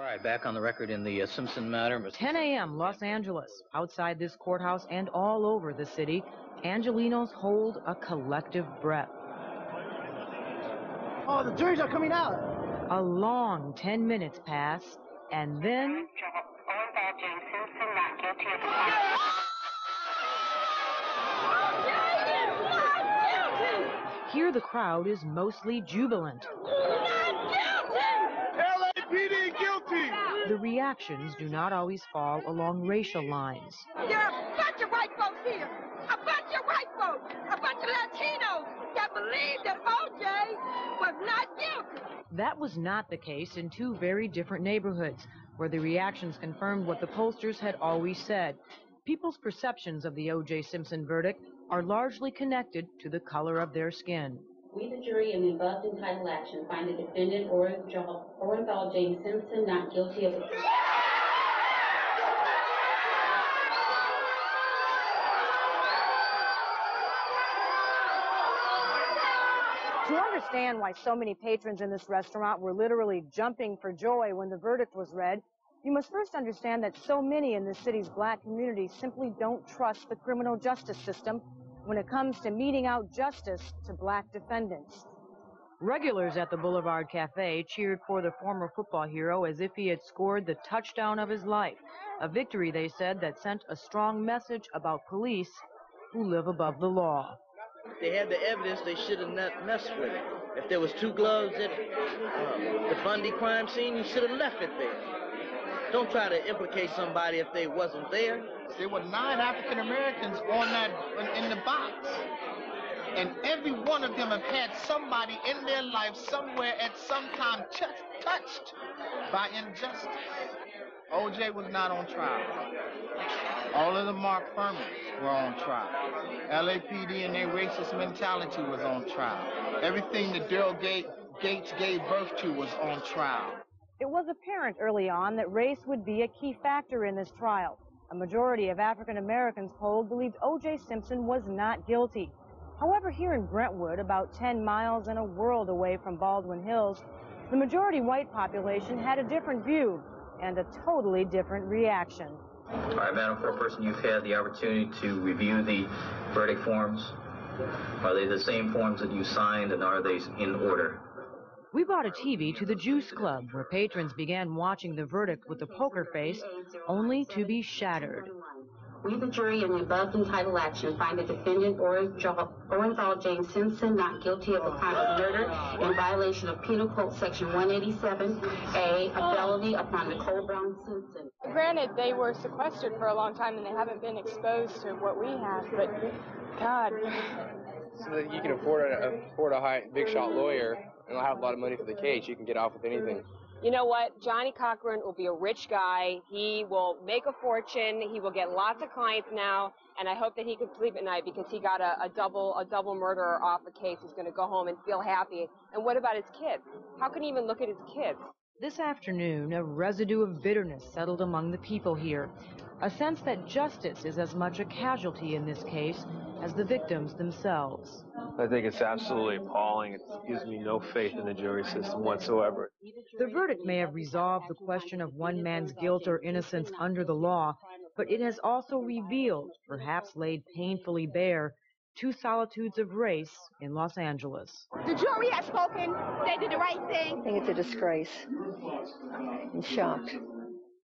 All right, back on the record in the Simpson matter. 10 a.m. Los Angeles. Outside this courthouse and all over the city, Angelenos hold a collective breath. Oh, the juries are coming out. A long 10 minutes pass, and then... Here the crowd is mostly jubilant. LAPD guilty! The reactions do not always fall along racial lines. There are a bunch of white folks here, a bunch of white folks, a bunch of Latinos that believe that O.J. was not guilty. That was not the case in two very different neighborhoods, where the reactions confirmed what the pollsters had always said. People's perceptions of the O.J. Simpson verdict are largely connected to the color of their skin. We, the jury, in the above entitled action, find the defendant Orenthal James Simpson not guilty of the crime. To understand why so many patrons in this restaurant were literally jumping for joy when the verdict was read, you must first understand that so many in the city's black community simply don't trust the criminal justice system when it comes to meting out justice to black defendants. Regulars at the Boulevard Cafe cheered for the former football hero as if he had scored the touchdown of his life, a victory, they said, that sent a strong message about police who live above the law. They had the evidence, they should have not messed with it. If there was two gloves at the Bundy crime scene, you should have left it there. Don't try to implicate somebody if they wasn't there. There were 9 African Americans in the box. And every one of them have had somebody in their life somewhere at some time touched by injustice. O.J. was not on trial. All of the Mark Furmans were on trial. LAPD and their racist mentality was on trial. Everything that Daryl Gates gave birth to was on trial. It was apparent early on that race would be a key factor in this trial. A majority of African Americans polled believed O.J. Simpson was not guilty. However, here in Brentwood, about 10 miles and a world away from Baldwin Hills, the majority white population had a different view and a totally different reaction. All right, Madam Foreperson, you've had the opportunity to review the verdict forms. Are they the same forms that you signed, and are they in order? We brought a TV to the Juice Club, where patrons began watching the verdict with a poker face, only to be shattered. We, the jury, in the above entitled action, find the defendant Orenthal James Simpson not guilty of the crime of murder in violation of Penal Code Section 187A, a felony upon Nicole Brown Simpson. Granted, they were sequestered for a long time and they haven't been exposed to what we have, but God. So that you can afford a big shot lawyer and have a lot of money for the case, you can get off with anything. You know what? Johnny Cochran will be a rich guy. He will make a fortune. He will get lots of clients now, and I hope that he can sleep at night because he got a double murderer off the case who's going to go home and feel happy. And what about his kids? How can he even look at his kids? This afternoon, a residue of bitterness settled among the people here, a sense that justice is as much a casualty in this case as the victims themselves. I think it's absolutely appalling. It gives me no faith in the jury system whatsoever. The verdict may have resolved the question of one man's guilt or innocence under the law, but it has also revealed, perhaps laid painfully bare, two solitudes of race in Los Angeles. The jury has spoken. They did the right thing. I think it's a disgrace. I'm shocked.